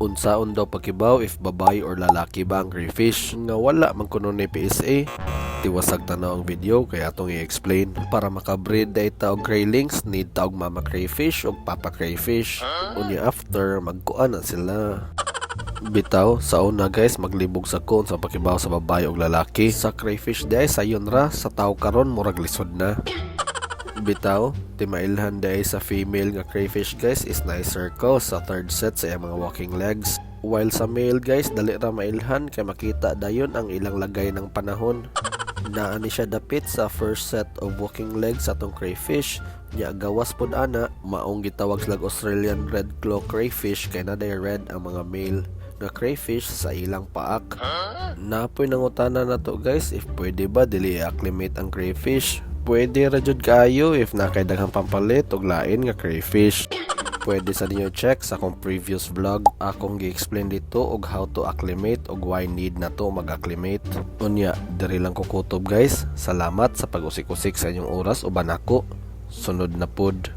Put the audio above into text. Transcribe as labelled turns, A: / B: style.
A: Unsaon daw pagkibaw if babae or lalaki ba ang crayfish? Nga wala man kuno ni PSA. Tiwasag tanaw ang video kaya atong i-explain. Para makabreed day ta og graylings, need ta og mama crayfish o papa crayfish. Unya after magkuan na sila. Bitaw, sa una guys, maglibog sa kon sa pagkibaw sa babae o lalaki. Sa crayfish day sayon ra, sa tao karon murag lisod na. Bitaw, timailhan day sa female nga crayfish guys is nice circle sa third set sa iyang mga walking legs. While sa male guys, dali ra mailhan kay makita dayon ang ilang lagay ng panahon. Naani siya dapit sa first set of walking legs sa atong crayfish. Nya gawas pod ana, maong gitawag silang Australian red claw crayfish kay naday red ang mga male nga crayfish sa ilang paak. Napoy nangutana na to guys if pwede ba dili i-acclimate ang crayfish. Pwede ra jud kaayo if nakay daghang pampalit og lain nga crayfish. Pwede sa ninyo check sa akong previous vlog. Akong gi-explain dito og how to acclimate og why need na to mag-acclimate. Unya, diri lang ko kutob guys. Salamat sa pag-usik-usik sa inyong oras uban ako. Sunod na pod.